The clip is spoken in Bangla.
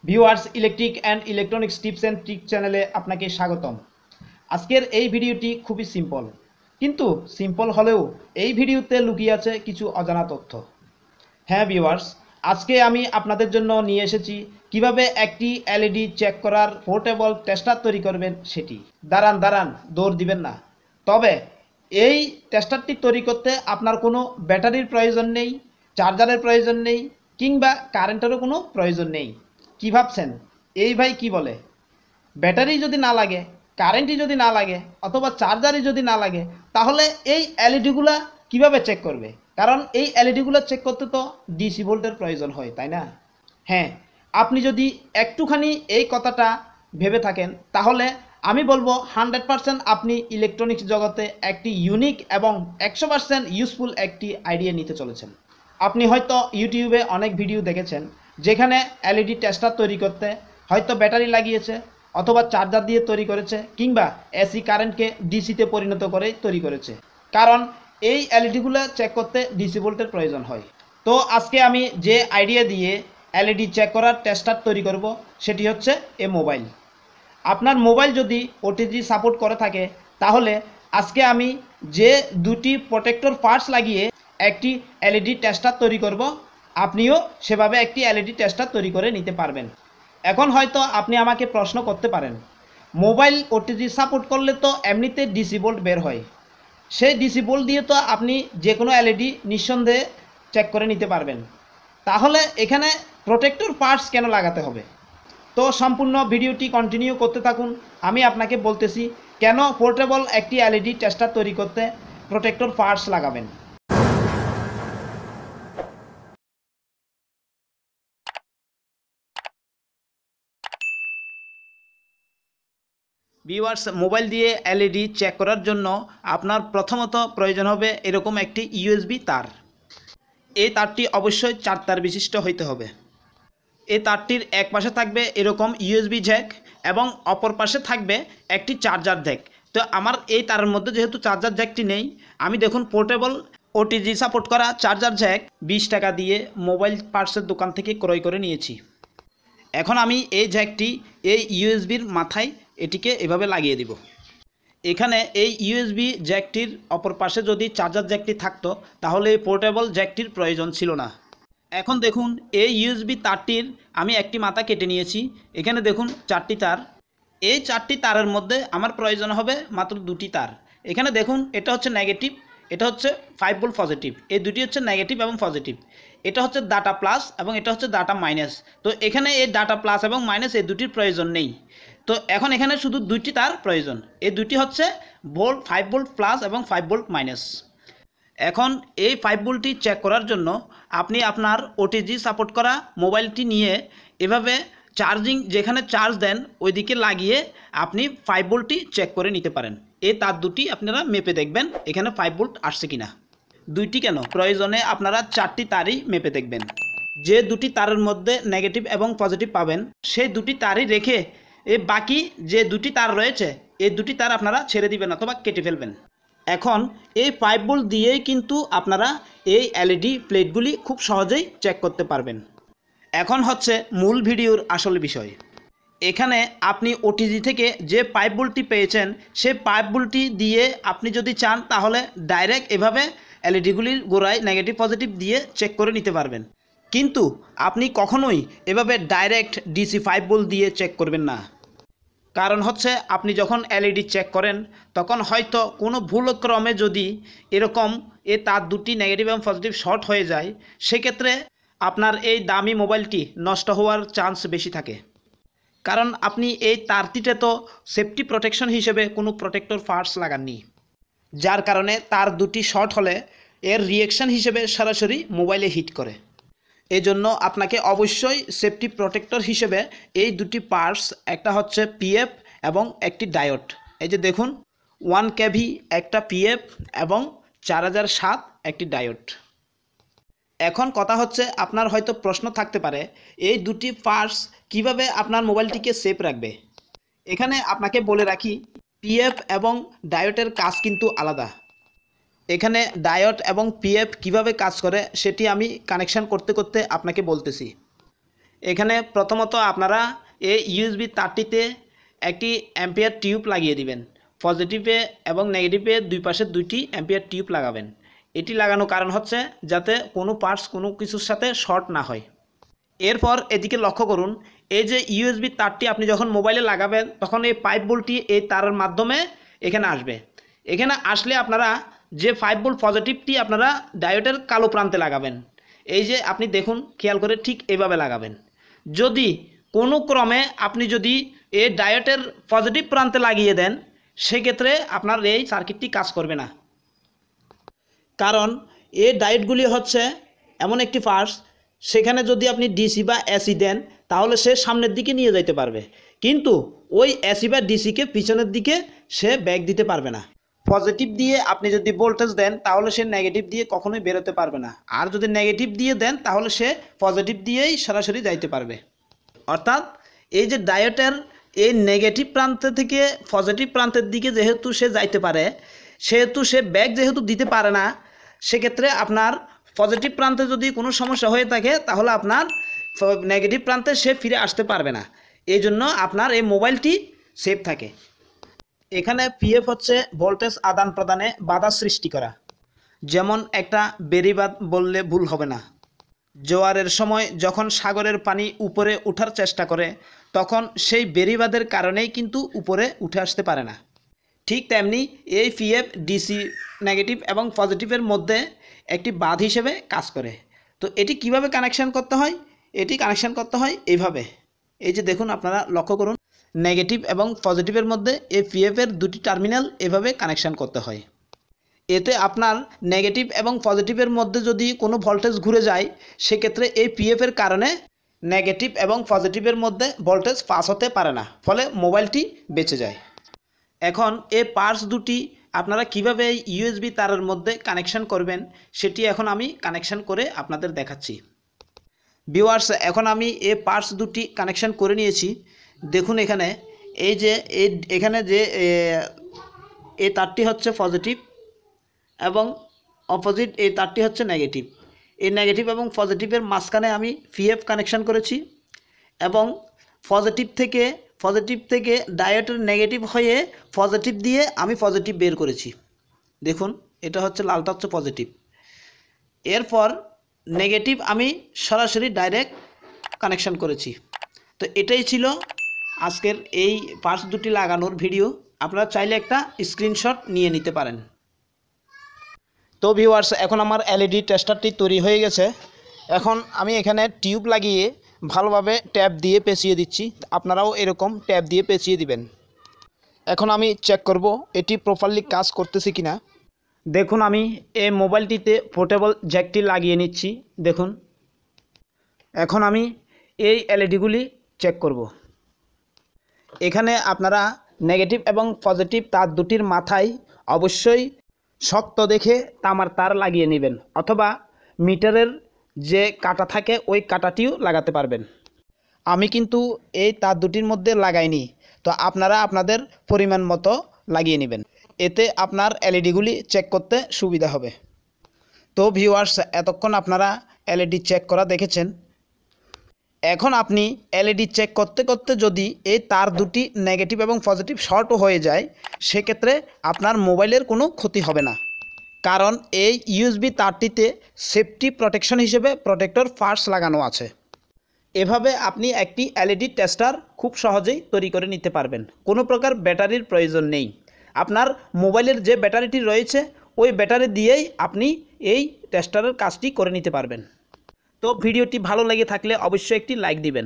Viewers electric and electronics tips and trick চ্যানেলে আপনাকে স্বাগতম। আজকের এই ভিডিওটি খুবই সিম্পল, কিন্তু সিম্পল হলেও এই ভিডিওতে লুকিয়ে আছে কিছু অজানা তথ্য। হ্যাঁ ভিউয়ার্স, আজকে আমি আপনাদের জন্য নিয়ে এসেছি কিভাবে একটি এলইডি চেক করার পোর্টেবল টেস্টার তৈরি করবেন সেটি। দাঁড়ান, দৌড় দিবেন না। তবে এই টেস্টারটি তৈরি করতে আপনার কোনো ব্যাটারির প্রয়োজন নেই, চার্জারের প্রয়োজন নেই, কিংবা কারেন্টেরও কোনো প্রয়োজন নেই। কি ভাবছেন, এই ভাই কি বলে? ব্যাটারি যদি না লাগে, কারেন্টই যদি না লাগে, অথবা চার্জারই যদি না লাগে, তাহলে এই এলইডিগুলো কিভাবে চেক করবে? কারণ এই এলইডিগুলো চেক করতে তো ডিসি ভোল্টের প্রয়োজন হয়, তাই না? হ্যাঁ, আপনি যদি একটুখানি এই কথাটা ভেবে থাকেন, তাহলে আমি বলবো 100% আপনি ইলেকট্রনিক্স জগতে একটি ইউনিক এবং 100% ইউজফুল একটি আইডিয়া নিতে চলেছেন। আপনি হয়তো ইউটিউবে অনেক ভিডিও দেখেছেন যেখানে এলইডি টেস্টার তৈরি করতে হয়তো ব্যাটারি লাগিয়েছে, অথবা চার্জার দিয়ে তৈরি করেছে, কিংবা এসি কারেন্টকে ডিসিতে পরিণত করে তৈরি করেছে। কারণ এই এলইডিগুলো চেক করতে ডিসি ভোল্টের প্রয়োজন হয়। তো আজকে আমি যে আইডিয়া দিয়ে এলইডি চেক করার টেস্টার তৈরি করব সেটি হচ্ছে মোবাইল। আপনার মোবাইল যদি ওটিজি সাপোর্ট করে থাকে, তাহলে আজকে আমি যে দুটি প্রোটেক্টর পার্টস লাগিয়ে একটি এলইডি টেস্টার তৈরি করব, আপনিও সেভাবে একটি এলইডি টেস্টার তৈরি করে নিতে পারবেন। এখন হয়তো আপনি আমাকে প্রশ্ন করতে পারেন, মোবাইল ওটিজি সাপোর্ট করলে তো এমনিতে ডিসি ভোল্ট বের হয়, সেই ডিসি ভোল্ট দিয়ে তো আপনি যে কোনো এলইডি নিঃসন্দেহে চেক করে নিতে পারবেন, তাহলে এখানে প্রোটেক্টর পার্টস কেন লাগাতে হবে? তো সম্পূর্ণ ভিডিওটি কন্টিনিউ করতে থাকুন। আমি আপনাকে বলতেছি কেন পোর্টেবল একটি এলইডি টেস্টার তৈরি করতে প্রোটেক্টর পার্টস লাগাবেন। ভিউয়ার্স, মোবাইল দিয়ে এলইডি চেক করার জন্য আপনার প্রথমত প্রয়োজন হবে এরকম একটি ইউএসবি তার। এই তারটি অবশ্যই 4 তার বিশিষ্ট হইতে হবে। এই তারটির এক পাশে থাকবে এরকম ইউএসবি জ্যাক এবং অপর পাশে থাকবে একটি চার্জার জ্যাক। তো আমার এই তারের মধ্যে যেহেতু চার্জার জ্যাকটি নেই, আমি দেখুন পোর্টেবল ওটিজি সাপোর্ট করা চার্জার জ্যাক 20 টাকা দিয়ে মোবাইল পার্টসের দোকান থেকে ক্রয় করে নিয়েছি। এখন আমি এই জ্যাকটি এই ইউএসবির মাথায় এটিকে এভাবে লাগিয়ে দিব। এখানে এই ইউএসবি জ্যাকটির অপর পাশে যদি চার্জার জ্যাকটি থাকতো, তাহলে এই পোর্টেবল জ্যাকটির প্রয়োজন ছিল না। এখন দেখুন এই ইউএসবি তারটির আমি একটি মাথা কেটে নিয়েছি। এখানে দেখুন 4টি তার। এই 4টি তারের মধ্যে আমার প্রয়োজন হবে মাত্র 2টি তার। এখানে দেখুন এটা হচ্ছে নেগেটিভ, এটা হচ্ছে 5 ভোল্ট পজিটিভ। এই দুটি হচ্ছে নেগেটিভ এবং পজিটিভ। এটা হচ্ছে ডাটা প্লাস এবং এটা হচ্ছে ডাটা মাইনাস। তো এখানে এই ডাটা প্লাস এবং মাইনাস এই দুটির প্রয়োজন নেই। তো এখন এখানে শুধু 2টি তার প্রয়োজন। এই দুটি হচ্ছে 5 ভোল্ট প্লাস এবং 5 ভোল্ট মাইনাস। এখন এই 5 ভোল্টটি চেক করার জন্য আপনি আপনার ওটিজি সাপোর্ট করা মোবাইলটি নিয়ে এভাবে চার্জিং যেখানে চার্জ দেন ওইদিকে লাগিয়ে আপনি 5 ভোল্টটি চেক করে নিতে পারেন। এই তার দুটি আপনারা মেপে দেখবেন এখানে 5 ভোল্ট আসছে কিনা। 2টি কেন, প্রয়োজনে আপনারা 4টি তারই মেপে দেখবেন। যে দুটি তারের মধ্যে নেগেটিভ এবং পজিটিভ পাবেন, সেই দুটি তারই রেখে এই বাকি যে দুটি তার রয়েছে এই দুটি তার আপনারা ছেড়ে দিবেন অথবা কেটে ফেলবেন। এখন এই 5 ভোল্ট দিয়েই কিন্তু আপনারা এই এলইডি প্লেটগুলি খুব সহজেই চেক করতে পারবেন। এখন হচ্ছে মূল ভিডিওর আসল বিষয়। এখানে আপনি ওটিজি থেকে যে 5 ভোল্টটি পেয়েছেন, সেই 5 ভোল্টটি দিয়ে আপনি যদি চান তাহলে ডাইরেক্ট এভাবে এলইডিগুলির গোড়ায় নেগেটিভ পজিটিভ দিয়ে চেক করে নিতে পারবেন। কিন্তু আপনি কখনোই এভাবে ডাইরেক্ট ডিসি 5 ভোল্ট দিয়ে চেক করবেন না। কারণ হচ্ছে আপনি যখন এলইডি চেক করেন তখন হয়তো কোনো ভুলক্রমে যদি এরকম এ তার দুটি নেগেটিভ এবং পজিটিভ শর্ট হয়ে যায়, সেক্ষেত্রে আপনার এই দামি মোবাইলটি নষ্ট হওয়ার চান্স বেশি থাকে। কারণ আপনি এই তারটিতে তো সেফটি প্রোটেকশন হিসেবে কোনো প্রোটেক্টর পার্টস লাগাননি, যার কারণে তার দুটি শর্ট হলে এর রিয়েকশন হিসেবে সরাসরি মোবাইলে হিট করে। এজন্য আপনাকে অবশ্যই সেফটি প্রোটেক্টর হিসেবে এই দুটি পার্টস, একটা হচ্ছে পিএফ এবং একটি ডায়োড। এই যে দেখুন 1 কেভি একটা পিএফ এবং 4007 একটি ডায়োড। এখন কথা হচ্ছে আপনার হয়তো প্রশ্ন থাকতে পারে, এই দুটি পার্টস কিভাবে আপনার মোবাইলটিকে সেফ রাখবে? এখানে আপনাকে বলে রাখি, পিএফ এবং ডায়োডের কাজ কিন্তু আলাদা। এখানে ডায়োড এবং পিএফ কিভাবে কাজ করে সেটি আমি কানেকশন করতে করতে আপনাকে বলতেছি। এখানে প্রথমত আপনারা এই ইউএসবি তারটিতে একটি অ্যাম্পিয়ার টিউব লাগিয়ে দিবেন। পজিটিভে এবং নেগেটিভে দুই পাশে দুইটি অ্যাম্পিয়ার টিউব লাগাবেন। এটি লাগানোর কারণ হচ্ছে যাতে কোনো পার্টস কোনো কিছুর সাথে শর্ট না হয়। এরপর এদিকে লক্ষ্য করুন, এই যে ইউএসবি তারটি আপনি যখন মোবাইলে লাগাবেন তখন এই পাইপ বোল্টটি এই তারের মাধ্যমে এখানে আসবে। এখানে আসলে আপনারা যে 5 ভোল্ট পজিটিভটি আপনারা ডায়োডের কালো প্রান্তে লাগাবেন। এই যে আপনি দেখুন, খেয়াল করে ঠিক এভাবে লাগাবেন। যদি কোনো ক্রমে আপনি যদি এই ডায়োডের পজিটিভ প্রান্তে লাগিয়ে দেন, সেক্ষেত্রে আপনার এই সার্কিটটি কাজ করবে না। কারণ এই ডায়োডগুলি হচ্ছে এমন একটি পার্টস, সেখানে যদি আপনি ডিসি বা এসি দেন তাহলে সে সামনের দিকে নিয়ে যাইতে পারবে, কিন্তু ওই এসি বা ডিসিকে পিছনের দিকে সে ব্যাক দিতে পারবে না। পজিটিভ দিয়ে আপনি যদি ভোল্টেজ দেন তাহলে সে নেগেটিভ দিয়ে কখনোই বেরোতে পারবে না, আর যদি নেগেটিভ দিয়ে দেন তাহলে সে পজিটিভ দিয়েই সরাসরি যাইতে পারবে। অর্থাৎ এই যে ডায়োডের এই নেগেটিভ প্রান্ত থেকে পজিটিভ প্রান্তের দিকে যেহেতু সে যাইতে পারে, সেহেতু সে ব্যাক যেহেতু দিতে পারে না, সেক্ষেত্রে আপনার পজিটিভ প্রান্তে যদি কোনো সমস্যা হয়ে থাকে তাহলে আপনার নেগেটিভ প্রান্তে সে ফিরে আসতে পারবে না। এই জন্য আপনার এই মোবাইলটি সেফ থাকে। এখানে পিএফ হচ্ছে ভোল্টেজ আদান প্রদানে বাধা সৃষ্টি করা। যেমন একটা বেড়িবাঁধ বললে ভুল হবে না। জোয়ারের সময় যখন সাগরের পানি উপরে ওঠার চেষ্টা করে তখন সেই বেড়িবাঁধের কারণেই কিন্তু উপরে উঠে আসতে পারে না। ঠিক তেমনি এই পিএফ ডিসি নেগেটিভ এবং পজিটিভের মধ্যে একটি বাঁধ হিসেবে কাজ করে। তো এটি কিভাবে কানেকশন করতে হয়? এটি কানেকশন করতে হয় এইভাবে। এই যে দেখুন, আপনারা লক্ষ্য করুন, নেগেটিভ এবং পজিটিভের মধ্যে এই পিএফের দুটি টার্মিনাল এভাবে কানেকশন করতে হয়। এতে আপনার নেগেটিভ এবং পজিটিভের মধ্যে যদি কোনো ভোল্টেজ ঘুরে যায়, সেক্ষেত্রে এই পিএফের কারণে নেগেটিভ এবং পজিটিভের মধ্যে ভোল্টেজ পাস হতে পারে না, ফলে মোবাইলটি বেঁচে যায়। এখন এই পার্টস দুটি আপনারা কিভাবে ইউএসবি তারের মধ্যে কানেকশন করবেন সেটি এখন আমি কানেকশন করে আপনাদের দেখাচ্ছি। ভিউয়ার্স, এখন আমি এই পার্টস দুটি কানেকশন করে নিয়েছি। দেখুন এখানে এই যে এখানে যে এই তারটি হচ্ছে পজিটিভ এবং অপোজিট এই তারটি হচ্ছে নেগেটিভ। এই নেগেটিভ এবং পজিটিভের মাঝখানে আমি পিএফ কানেকশন করেছি এবং পজিটিভ থেকে ডায়োডের নেগেটিভ হয়ে পজিটিভ দিয়ে আমি পজিটিভ বের করেছি। দেখুন, এটা হচ্ছে লালটা হচ্ছে পজিটিভ। এরপর নেগেটিভ আমি সরাসরি ডাইরেক্ট কানেকশন করেছি। তো এটাই ছিল আজকের এই পার্টস দুটি লাগানোর ভিডিও। আপনারা চাইলে একটা স্ক্রিনশট নিয়ে নিতে পারেন। তো ভিউয়ার্স, এখন আমার এলইডি টেস্টারটি তৈরি হয়ে গেছে। এখন আমি এখানে টিউব লাগিয়ে ভালোভাবে ট্যাপ দিয়ে পেঁচিয়ে দিচ্ছি। আপনারাও এরকম ট্যাপ দিয়ে পেঁচিয়ে দিবেন। এখন আমি চেক করব এটি প্রপারলি কাজ করতেছে কিনা। দেখুন, আমি এই মোবাইলটিতে পোর্টেবল জ্যাকটি লাগিয়ে নিচ্ছি। দেখুন, এখন আমি এই এলইডিগুলি চেক করব। এখানে আপনারা নেগেটিভ এবং পজিটিভ তার দুটির মাথায় অবশ্যই শক্ত দেখে তামার তার লাগিয়ে নেবেন, অথবা মিটারের যে কাঁটা থাকে ওই কাঁটাটিও লাগাতে পারবেন। আমি কিন্তু এই তার দুটির মধ্যে লাগাইনি, তো আপনারা আপনাদের পরিমাণ মতো লাগিয়ে নেবেন। এতে আপনার এলইডিগুলি চেক করতে সুবিধা হবে। তো ভিউয়ার্স, এতক্ষণ আপনারা এলইডি চেক করা দেখেছেন। এখন আপনি এলইডি চেক করতে করতে যদি এই তার দুটি নেগেটিভ এবং পজিটিভ শর্টও হয়ে যায়, সেক্ষেত্রে আপনার মোবাইলের কোনো ক্ষতি হবে না, কারণ এই ইউএসবি তারটিতে সেফটি প্রোটেকশন হিসেবে প্রোটেক্টর পার্টস লাগানো আছে। এভাবে আপনি একটি এলইডি টেস্টার খুব সহজেই তৈরি করে নিতে পারবেন। কোনো প্রকার ব্যাটারির প্রয়োজন নেই। আপনার মোবাইলের যে ব্যাটারিটি রয়েছে ওই ব্যাটারি দিয়েই আপনি এই টেস্টারের কাজটি করে নিতে পারবেন। তো ভিডিওটি ভালো লেগে থাকলে অবশ্যই একটি লাইক দিবেন।